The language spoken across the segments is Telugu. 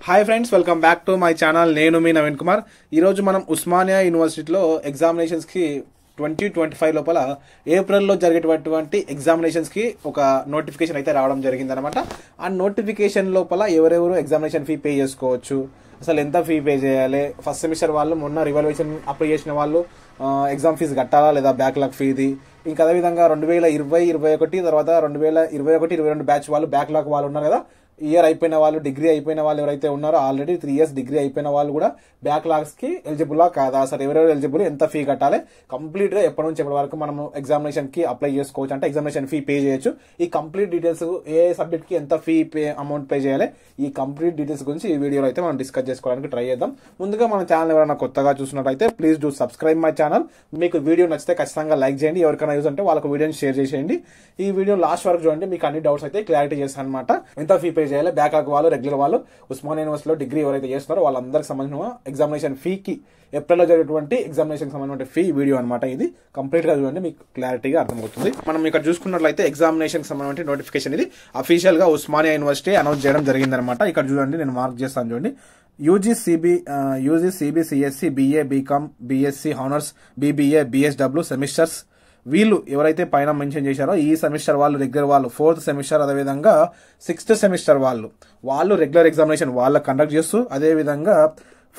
Hi friends, welcome back to my channel. నేను మీ నవీన్ కుమార్. ఈరోజు మనం ఉస్మానియా యూనివర్సిటీలో ఎగ్జామినేషన్స్కి 2025 లోపల ఏప్రిల్లో జరిగేటటువంటి ఎగ్జామినేషన్స్కి ఒక నోటిఫికేషన్ అయితే రావడం జరిగిందనమాట. ఆ నోటిఫికేషన్ లోపల ఎవరెవరు ఎగ్జామినేషన్ ఫీ పే చేసుకోవచ్చు, అసలు ఎంత ఫీ పే చేయాలి, ఫస్ట్ సెమిస్టర్ వాళ్ళు మొన్న రివాల్యుయేషన్ అప్లై చేసిన వాళ్ళు ఎగ్జామ్ ఫీజు కట్టాలా లేదా బ్యాక్లాగ్ ఫీది, ఇంకా అదేవిధంగా 2020-21 తర్వాత 2021-22 బ్యాచ్ వాళ్ళు బ్యాక్లాగ్ వాళ్ళు ఉన్నారు కదా, ఇయర్ అయిపోయిన వాళ్ళు, డిగ్రీ అయిపోయిన వాళ్ళు ఎవరైతే ఉన్నారో ఆల్రెడీ 3 years డిగ్రీ అయిపోయిన వాళ్ళు కూడా బ్యాక్లాగ్స్ కి ఎలిజిబుల్లా కాదా, అసలు ఎవరెవరు ఎలిజిబుల్, ఎంత ఫీ కట్టాలి, కంప్లీట్ గా ఎప్పటి నుంచి ఎప్పటి వరకు మనము ఎగ్జామినేషన్ కి అప్లై చేసుకోవచ్చు, అంటే ఎగ్జామినేషన్ ఫీ పే చేయొచ్చు, ఈ కంప్లీట్ డీటెయిల్స్ ఏ సబ్జెక్ట్ కి ఎంత ఫీ అమౌంట్ పే చేయాలి, ఈ కంప్లీట్ డీటెయిల్స్ గురించి ఈ వీడియోలో అయితే మనం డిస్కస్ చేసుకోవడానికి ట్రై చేద్దాం. ముందుగా మన ఛానల్ ఎవరైనా కొత్తగా చూసినట్టయితే please do subscribe my channel. మీకు వీడియో నచ్చితే ఖచ్చితంగా లైక్ చేయండి, ఎవరికైనా యూజ్ అంటే వాళ్ళకి వీడియోని షేర్ చేసేయండి. ఈ వీడియో లాస్ట్ వరకు చూడండి, మీకు అన్ని డౌట్స్ అయితే క్లారిటీ చేస్తాను అనమాట. ఎంత ఫీ పే చేయాలి, బ్యాక్లాగ్ వాళ్ళు, రెగ్యులర్ వాళ్ళు, ఉస్మానియా యూనివర్సిటీలో డిగ్రీ ఎవరైతే చేస్తున్నారో వాళ్ళందరికి సంబంధించిన ఎగ్జామినేషన్ ఫీకి ఏప్రిల్లో జరిగేటువంటి ఎగ్జామినేషన్ సంబంధించిన ఫీ వీడియో అనమాట. ఇది కంప్లీట్ గా చూడండి, మీకు క్లారిటీగా అర్థమవుతుంది. మనం ఇక్కడ చూసుకున్నట్లయితే ఎగ్జామినేషన్ సంబంధించిన నోటిఫికేషన్ ఇది అఫీషియల్ గా ఉస్మానియా యూనివర్సిటీ అనౌన్స్ చేయడం జరిగిందనమాట. ఇక్కడ చూడండి, నేను మార్క్ చేస్తాను చూడండి. UG CBCS BA BCom BSc honours BBA BSW semesters వీళ్ళు ఎవరైతే పైన మెన్షన్ చేశారో ఈ సెమిస్టర్ వాళ్ళు, రెగ్యులర్ వాళ్ళు, 4th సెమిస్టర్, అదేవిధంగా 6th సెమిస్టర్ వాళ్ళు రెగ్యులర్ ఎగ్జామినేషన్ వాళ్ళకి కండక్ట్ చేస్తూ, అదేవిధంగా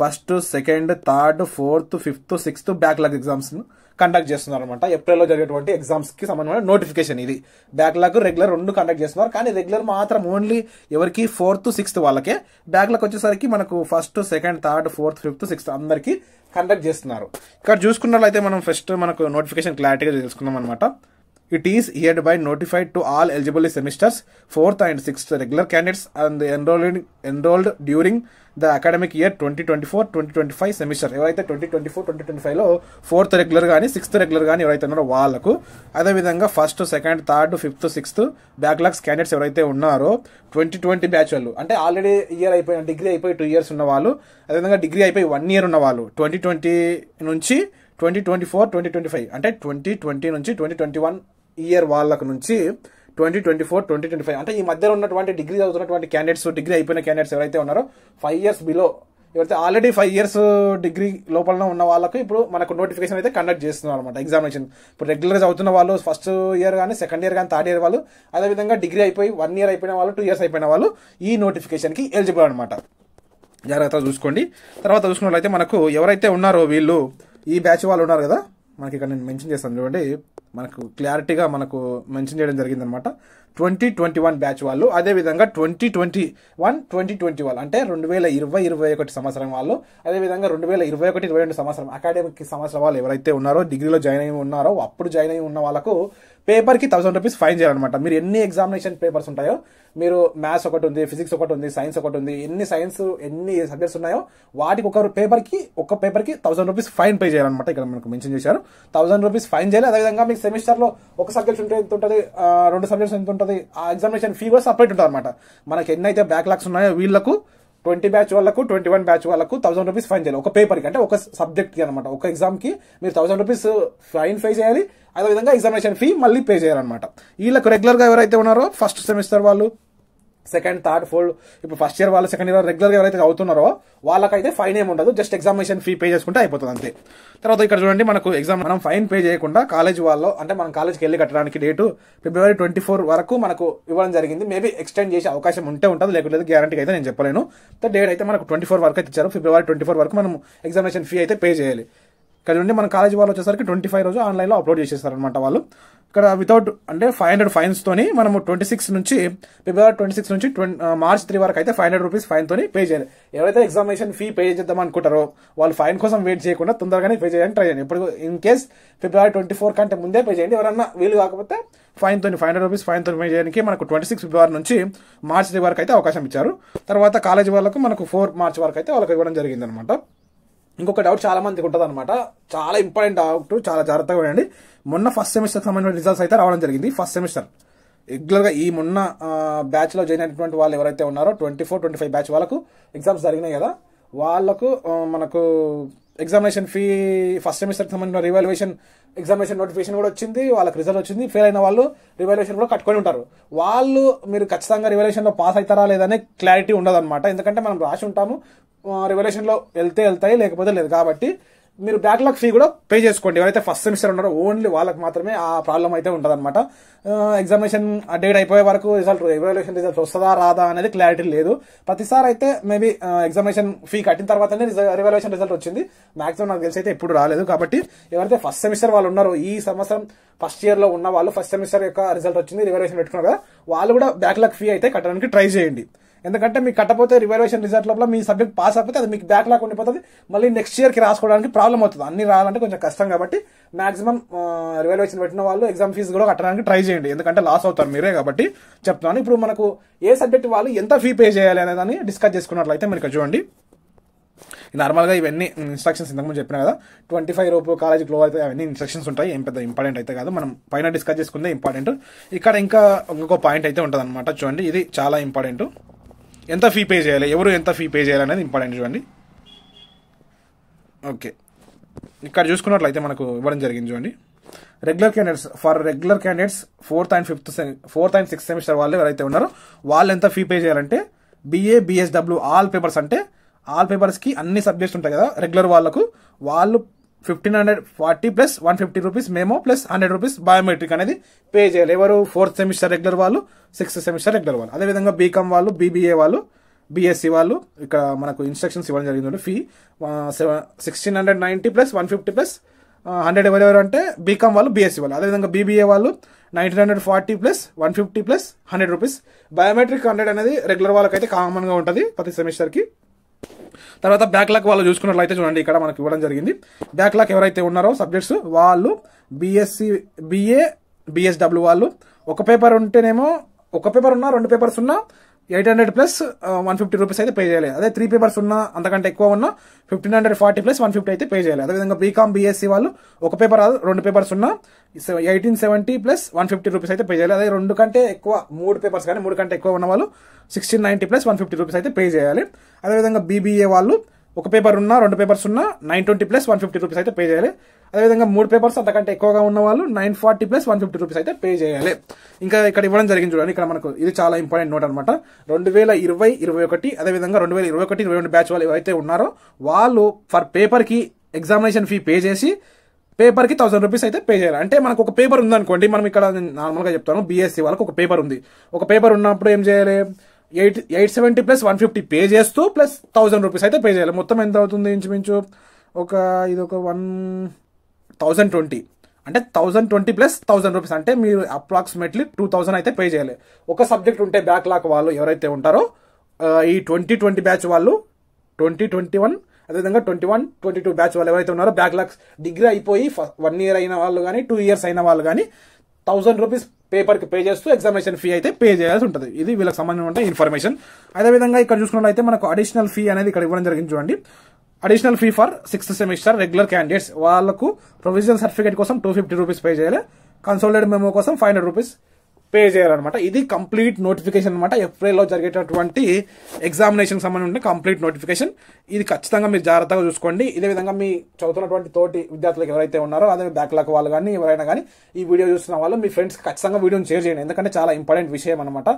1st, 2nd, 3rd, 4th, 5th, 6th backlog exams conduct చేస్తున్నారు అనమాట. ఏప్రిల్లో జరిగేటువంటి ఎగ్జామ్స్ కి సంబంధించిన నోటిఫికేషన్ ఇది. బ్యాక్లాగ్, రెగ్యులర్ రెండు కండక్ట్ చేస్తున్నారు, కానీ రెగ్యులర్ మాత్రం ఓన్లీ ఎవరికి 4th, 6th వాళ్ళకే. బ్యాక్లాగ్ వచ్చేసరికి మనకు 1st, 2nd, 3rd, 4th, 5th, 6th అందరికి కండక్ట్ చేస్తున్నారు. ఇక్కడ చూసుకున్నట్లయితే మనం ఫస్ట్ మనకు నోటిఫికేషన్ క్లారిటీగా తెలుసుకుందాం అనమాట. It is hereby notified to all eligible semesters 4th and 6th regular candidates and enrolled during the academic year 2024-2025 semester. ఎవరైతే 2024-2025 లో 4th రెగ్యులర్ కానీ 6th రెగ్యులర్ కానీ ఎవరైతే ఉన్నారో వాళ్ళకు, అదేవిధంగా 1st, 2nd, 3rd, 5th, 6th backlogs candidates ఎవరైతే ఉన్నారో 2020 బ్యాచ్ వాళ్ళు, అంటే ఆల్రెడీ ఇయర్ అయిపోయిన డిగ్రీ అయిపోయి 2 years ఉన్న వాళ్ళు, అదేవిధంగా డిగ్రీ అయిపోయి 1 year ఉన్న వాళ్ళు, 2020 నుంచి 2024-2025 అంటే 2020 నుంచి 2021 ఇయర్ వాళ్ళకు నుంచి 2024-2025 అంటే ఈ మధ్యలో ఉన్నటువంటి డిగ్రీ చదువుతున్నటువంటి క్యాండిడేట్స్, డిగ్రీ అయిపోయిన క్యాండిడేట్స్ ఎవరైతే ఉన్నారో 5 years బిలో, ఎవరైతే ఆల్రెడీ 5 years డిగ్రీ లోపల ఉన్న వాళ్ళకు ఇప్పుడు మనకు నోటిఫికేషన్ అయితే కండక్ట్ చేస్తున్నారు అనమాట ఎగ్జామినేషన్. ఇప్పుడు రెగ్యులర్గా చదువుతున్న వాళ్ళు, ఫస్ట్ ఇయర్ కానీ, సెకండ్ ఇయర్ కానీ, థర్డ్ ఇయర్ వాళ్ళు, అదేవిధంగా డిగ్రీ అయిపోయి 1 year అయిపోయిన వాళ్ళు, 2 years అయిపోయిన వాళ్ళు ఈ నోటిఫికేషన్కి ఎలిజిబుల్ అనమాట. జాగ్రత్తగా చూసుకోండి. తర్వాత చూసుకున్నట్లయితే మనకు ఎవరైతే ఉన్నారో వీళ్ళు, ఈ బ్యాచ్ వాళ్ళు ఉన్నారు కదా, మనకి ఇక్కడ నేను మెన్షన్ చేస్తాను చూడండి, మనకు క్లారిటీగా మనకు మెన్షన్ చేయడం జరిగిందనమాట. 2021 బ్యాచ్ వాళ్ళు, అదేవిధంగా 2021-2020 వాళ్ళు, అంటే 2020-21 సంవత్సరం వాళ్ళు, అదేవిధంగా 2021-22 సంవత్సరం అకాడమిక్ సంవత్సరం వాళ్ళు ఎవరైతే ఉన్నారో, డిగ్రీలో జాయిన్ అయి ఉన్నారో, అప్పుడు జాయిన్ అయి ఉన్న వాళ్ళకు పేపర్కి 1000 రూపీస్ ఫైన్ చేయాలన్నమాట. మీరు ఎన్ని ఎగ్జామినేషన్ పేపర్స్ ఉంటాయో, మీరు మ్యాథ్స్ ఒకటి ఉంది, ఫిజిక్స్ ఒకటి ఉంది, సైన్స్ ఒకటి ఉంది, ఎన్ని సబ్జెక్ట్స్ ఉన్నాయో వాటికి ఒక పేపర్కి 1000 రూపీస్ ఫైన్ పే చేయాలన్నమాట. ఇక్కడ మనకు మెన్షన్ చేశారు 1000 రూపీస్ ఫైన్ చేయాలి. అదేవిధంగా మీకు సెమిస్టర్ లో ఒక సబ్జెక్ట్ ఉంటే ఎంత ఉంటుంది, 2 సబ్జెక్ట్స్ ఎంత ఉంటుంది, ఆ ఎగ్జామినేషన్ ఫీ కూడా సపరేట్ ఉంటుంది అనమాట. మనకి ఎన్నైతే బ్యాక్లాగ్స్ ఉన్నాయో వీళ్ళకు 20 బ్యాచ్ వాళ్ళకు, 21 బ్యాచ్ వాళ్ళకు 1000 రూపీస్ ఫైన్ చేయాలి. ఒక పేపర్కి, అంటే ఒక సబ్జెక్ట్ కి అనమాట, ఒక ఎగ్జామ్ కి మీరు 1000 రూపీస్ ఫైన్ పే చేయాలి. అదేవిధంగా ఎగ్జామినేషన్ ఫీ మళ్ళీ పే చేయాలన్నమాట. వీళ్ళకు రెగ్యులర్ గా ఎవరైతే ఉన్నారో, ఫస్ట్ సెమిస్టర్ వాళ్ళు, 2nd, 3rd, 4th, ఇప్పుడు ఫస్ట్ ఇయర్ వాళ్ళు, సెకండ్ ఇయర్ రెగ్యులర్ గా ఎవరైతే అవుతున్నారో వాళ్ళకైతే ఫైన్ ఏమి ఉండదు, జస్ట్ ఎగ్జామినేషన్ ఫీ పే చేసుకుంటే అయిపోతుంది అంతే. తర్వాత ఇక్కడ చూడండి, మనకు ఎగ్జామ్ మనం ఫైన్ పే చేయకుండా కాలేజ్ వాళ్ళు, అంటే మనం కాలేజ్కి వెళ్ళి కట్టడానికి డేటు February 24 వరకు మనకు ఇవ్వడం జరిగింది. మేబీ ఎక్స్టెండ్ చేసే అవకాశం ఉంటే ఉంటుంది, లేకపోతే గ్యారంటీకి అయితే నేను చెప్పలేను. డేట్ అయితే మనకు 24 వరకు అయితే ఇచ్చారు. February 24 వరకు మనం ఎగ్జామినేషన్ ఫీ అయితే పే చేయాలి. ఇక్కడ నుండి మన కాలేజ్ వాళ్ళు వచ్చేసరికి 25 రోజు ఆన్లైన్లో అప్లోడ్ చేసేస్తారనమాట వాళ్ళు. ఇక్కడ వితౌట్, అంటే 500 ఫైన్స్ తోని మనము 26 నుంచి February 26 నుంచి March 3 వరకు అయితే 500 రూపీస్ ఫైన్ తోని పే చేయాలి. ఎవరైతే ఎగ్జామినేషన్ ఫీ పే చేద్దాం అనుకుంటారో వాళ్ళు ఫైన్ కోసం వెయిట్ చేయకుండా తొందరగానే పే చేయడానికి ట్రై చేయండి. ఇప్పుడు ఇన్ కేస్ February 24 కంటే ముందే పే చేయండి. ఎవరన్నా వీలు కాకపోతే ఫైన్ తోని 500 రూపీస్ ఫైన్ తోని పే చేయడానికి మనకు 26 February నుంచి March 3 వరకు అయితే అవకాశం ఇచ్చారు. తర్వాత కాలేజ్ వాళ్ళకు మనకు 4 March వరకు అయితే వాళ్ళకి ఇవ్వడం జరిగింది అనమాట. ఇంకొక డౌట్ చాలా మందికి ఉంటుంది అనమాట, చాలా ఇంపార్టెంట్ డౌట్, చాలా జాగ్రత్తగా ఉండండి. మొన్న ఫస్ట్ సెమిస్టర్ సంబంధించిన రిజల్ట్స్ అయితే రావడం జరిగింది. ఫస్ట్ సెమిస్టర్ రెగ్యులర్గా ఈ మొన్న బ్యాచ్ లో జాయిన్ అయినటువంటి వాళ్ళు ఎవరైతే ఉన్నారో 24-25 బ్యాచ్ వాళ్ళకు ఎగ్జామ్స్ జరిగినాయి కదా, వాళ్ళకు మనకు ఎగ్జామినేషన్ ఫీ ఫస్ట్ సెమిస్టర్కి సంబంధించిన రివాల్యుయేషన్ ఎగ్జామినేషన్ నోటిఫికేషన్ కూడా వచ్చింది, వాళ్ళకి రిజల్ట్ వచ్చింది. ఫెయిల్ అయిన వాళ్ళు రివాల్యుయేషన్ కూడా కట్టుకొని ఉంటారు. వాళ్ళు మీరు ఖచ్చితంగా రివాల్యుయేషన్లో పాస్ అవుతారా లేదనే క్లారిటీ ఉండదు అనమాట. ఎందుకంటే మనం రాసి ఉంటాము, రివాల్యుయేషన్లో వెళ్తాయి లేకపోతే లేదు. కాబట్టి మీరు బ్యాక్లాగ్ ఫీ కూడా పే చేసుకోండి. ఎవరైతే ఫస్ట్ సెమిస్టర్ ఉన్నారో ఓన్లీ వాళ్ళకి మాత్రమే ఆ ప్రాబ్లం అయితే ఉంటుంది అనమాట. ఎగ్జామినేషన్ డేట్ అయిపోయే వరకు ఎవాల్యుయేషన్ రిజల్ట్ వస్తుందా రాదా అనేది క్లారిటీ లేదు. ప్రతిసారి అయితే మేబీ ఎగ్జామినేషన్ ఫీ కట్టిన తర్వాతనే రివాల్యుయేషన్ రిజల్ట్ వచ్చింది. మాక్సిమం నాకు తెలిసి అయితే ఎప్పుడు రాలేదు. కాబట్టి ఎవరైతే ఫస్ట్ సెమిస్టర్ వాళ్ళు ఉన్నారో, ఈ సంవత్సరం ఫస్ట్ ఇయర్ లో ఉన్న వాళ్ళు ఫస్ట్ సెమిస్టర్ యొక్క రిజల్ట్ వచ్చింది, రివాల్యుయేషన్ పెట్టుకున్నారు కదా, వాళ్ళు కూడా బ్యాక్లాగ్ ఫీ అయితే కట్టడానికి ట్రై చేయండి. ఎందుకంటే మీకు కట్టపోతే రివాల్యుయేషన్ రిజల్ట్ లోపల మీ సబ్జెక్ట్ పాస్ అయిపోతే అది మీకు బ్యాక్లాగ్ ఉండిపోతుంది. మళ్ళీ నెక్స్ట్ ఇయర్ కి రాసుకోవడానికి ప్రాబ్లం అవుతుంది. అన్ని రావాలంటే కొంచెం కష్టం. కాబట్టి మాక్సిమం రివాల్యుయేషన్ పెట్టిన వాళ్ళు ఎగ్జామ్ ఫీజు కూడా కట్టడానికి ట్రై చేయండి. ఎందుకంటే లాస్ అవుతారు మీరే. కాబట్టి చెప్తాను. ఇప్పుడు మనకు ఏ సబ్జెక్ట్ వాళ్ళు ఎంత ఫీ పే చేయాలి అనే దాన్ని డిస్కస్ చేసుకున్నట్లయితే మీరు ఇక్కడ చూడండి. నార్మల్గా ఇవన్నీ ఇన్స్ట్రక్షన్స్ ఇంతకుముందు చెప్పినా కదా, 25 రూపు కాలేజ్ క్లో అయితే అవన్నీ ఇన్స్ట్రక్షన్స్ ఉంటాయి. ఏం పెద్ద ఇంపార్టెంట్ అయితే కాదు, మనం పైన డిస్కస్ చేసుకుందే ఇంపార్టెంట్. ఇక్కడ ఇంకా ఇంకో పాయింట్ అయితే ఉంటుంది అనమాట. చూడండి, ఇది చాలా ఇంపార్టెంట్. ఎంత ఫీ పే చేయాలి, ఎవరు ఎంత ఫీ పే చేయాలి అనేది ఇంపార్టెంట్. చూడండి, ఓకే, ఇక్కడ చూసుకున్నట్లయితే మనకు ఇవ్వడం జరిగింది. చూడండి, regular candidates fourth and sixth semester వాళ్ళు ఎవరైతే ఉన్నారో వాళ్ళు ఎంత ఫీ పే చేయాలంటే BA BSW ఆల్ పేపర్స్, అంటే ఆల్ పేపర్స్కి అన్ని సబ్జెక్ట్స్ ఉంటాయి కదా రెగ్యులర్ వాళ్ళకు, వాళ్ళు 1540 ప్లస్ 150 రూపీస్ మేమో ప్లస్ 100 రూపీస్ బయోమెట్రిక్ అనేది పే చేయాలి. ఎవరు? ఫోర్త్ సెమిస్టర్ రెగ్యులర్ వాళ్ళు, సిక్స్త్ సెమిస్టర్ రెగ్యులర్ వాళ్ళు. అదేవిధంగా బీకామ్ వాళ్ళు, BBA వాళ్ళు, BSc వాళ్ళు ఇక్కడ మనకు ఇన్స్ట్రక్షన్స్ ఇవ్వడం జరిగింది. ఫీ 1690 ప్లస్ 150 ప్లస్ 100 ఎవరెవరు అంటే బీకామ్ వాళ్ళు, BSc వాళ్ళు. అదేవిధంగా BBA వాళ్ళు 1940 ప్లస్ 150 ప్లస్ 100 రూపీస్. బయోమెట్రిక్ 100 అనేది రెగ్యులర్ వాళ్ళకైతే కామన్ గా ఉంటుంది ప్రతి సెమిస్టర్ కి. తర్వాత బ్యాక్లాగ్ వాళ్ళు చూసుకున్నట్లయితే చూడండి, ఇక్కడ మనకి ఇవ్వడం జరిగింది. బ్యాక్లాగ్ ఎవరైతే ఉన్నారో సబ్జెక్ట్స్ వాళ్ళు BA BSW వాళ్ళు ఒక పేపర్ ఉంటేనేమో, ఒక పేపర్ ఉన్నా 2 పేపర్స్ ఉన్నా 800 ప్లస్ 150 రూపీస్ అయితే పే చేయాలి. అదే 3 పేపర్స్ ఉన్నా అంతకంటే ఎక్కువ ఉన్నా 1540 ప్లస్ 150 అయితే పే చేయాలి. అదేవిధంగా బీకామ్ BSc వాళ్ళు ఒక పేపర్ 2 పేపర్స్ ఉన్నా 1870 ప్లస్ 150 రూపీస్ అయితే పే చేయాలి. అదే 2 కంటే ఎక్కువ 3 పేపర్స్ కానీ 3 కంటే ఎక్కువ ఉన్న వాళ్ళు 1690 ప్లస్ 150 రూపీస్ అయితే పే చేయాలి. అదేవిధంగా BBA వాళ్ళు ఒక పేపర్ ఉన్నా 2 పేపర్స్ ఉన్నా 920 ప్లస్ 150 రూపీస్ అయితే పే చేయాలి. అదేవిధంగా 3 పేపర్స్ అంతకంటే ఎక్కువగా ఉన్న వాళ్ళు 940 ప్లస్ 150 రూపీస్ అయితే పే చేయాలి. ఇంకా ఇక్కడ ఇవ్వడం జరిగింది చూడండి, ఇక్కడ మనకు ఇది చాలా ఇంపార్టెంట్ నోట్ అనమాట. 2020-21 అదేవిధంగా 2021-22 బ్యాచ్ వాళ్ళు ఎవరైతే ఉన్నారో వాళ్ళు ఫర్ పేపర్ కి ఎగ్జామినేషన్ ఫీ పే చేసి పేపర్ కి 1000 రూపీస్ అయితే పే చేయాలి. అంటే మనకు ఒక పేపర్ ఉందనుకోండి, మనం ఇక్కడ నార్మల్ గా చెప్తాను, BSc వాళ్ళకి ఒక పేపర్ ఉంది. ఒక పేపర్ ఉన్నప్పుడు ఏం చేయాలి, 870 ప్లస్ 150 పే చేస్తూ ప్లస్ 1000 రూపీస్ అయితే పే చేయాలి. మొత్తం ఎంత అవుతుంది ఇంచుమించు ఇది ఒక 1020, అంటే 1020 ప్లస్ 1000 రూపీస్, అంటే మీరు అప్రాక్సిమేట్లీ 2000 అయితే పే చేయాలి. ఒక సబ్జెక్ట్ ఉంటే బ్యాక్లాగ్ వాళ్ళు ఎవరైతే ఉంటారో ఈ 2020 బ్యాచ్ వాళ్ళు, 2021 అదేవిధంగా 21-22 బ్యాచ్ వాళ్ళు ఎవరైతే ఉన్నారో బ్యాక్లాగ్స్ డిగ్రీ అయిపోయి 1 ఇయర్ అయిన వాళ్ళు కానీ 2 ఇయర్స్ అయిన వాళ్ళు కానీ 1000 రూపీస్ పేపర్ కి పే చేస్తూ ఎగ్జామినేషన్ ఫీ అయితే పే చేయాల్సి ఉంటుంది. ఇది వీళ్ళకి సంబంధించిన ఇన్ఫర్మేషన్. అదేవిధంగా ఇక్కడ చూసుకున్నట్లయితే మనకు అడిషనల్ ఫీ అనేది ఇక్కడ ఇవ్వడం జరిగింది. చూడండి, additional fee for sixth semester regular candidates వాళ్ళకు ప్రొవిజనల్ సర్టిఫికేట్ కోసం 250 రూపీస్ పే చేయాలి. కన్సోలిడేటెడ్ మెమో కోసం 500 రూపీస్ పే చేయాలన్నమాట. ఇది కంప్లీట్ నోటిఫికేషన్ అనమాట. ఏప్రిల్లో జరిగేటటువంటి ఎగ్జామినేషన్ సంబంధించిన కంప్లీట్ నోటిఫికేషన్. ఇది ఖచ్చితంగా మీరు జాగ్రత్తగా చూసుకోండి. ఇదే విధంగా మీ చదువుతున్నటువంటి తోటి విద్యార్థులకు ఎవరైతే ఉన్నారో, అదే బ్యాక్లాగ్ వాళ్ళు కానీ ఎవరైనా కానీ ఈ వీడియో చూస్తున్న వాళ్ళు మీ ఫ్రెండ్స్ ఖచ్చితంగా వీడియోని షేర్ చేయండి. ఎందుకంటే చాలా ఇంపార్టెంట్ విషయం అనమాట.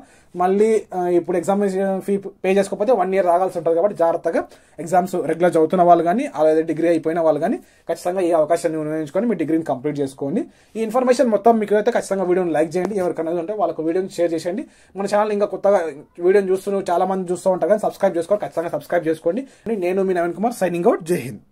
మళ్ళీ ఇప్పుడు ఎగ్జామినేషన్ ఫీ పే చేసుకోకపోతే 1 ఇయర్ రాగాల్సి ఉంటుంది. కాబట్టి జాగ్రత్తగా ఎగ్జామ్స్ రెగ్యులర్ చదువుతున్న వాళ్ళు కానీ అలాగే డిగ్రీ అయిపోయిన వాళ్ళు కానీ ఖచ్చితంగా ఈ అవకాశాన్ని వినియోగించుకొని మీ డిగ్రీని కంప్లీట్ చేసుకోండి. ఈ ఇన్ఫర్మేషన్ మొత్తం మీకు అయితే ఖచ్చితంగా వీడియోని లైక్ చేయండి. ఎవరికైనా ఉంటే వాళ్ళకు వీడియోని షేర్ చేయండి. మన ఛానల్ ఇంకా కొత్తగా వీడియోని చాలా మంది చూస్తూ ఉంటారు కానీ సబ్స్క్రైబ్ చేసుకోవాలి. ఖచ్చితంగా సబ్స్క్రైబ్ చేసుకోండి. నేను మీ నవీన్ కుమార్, సైనింగ్ అవుట్. జై హింద్.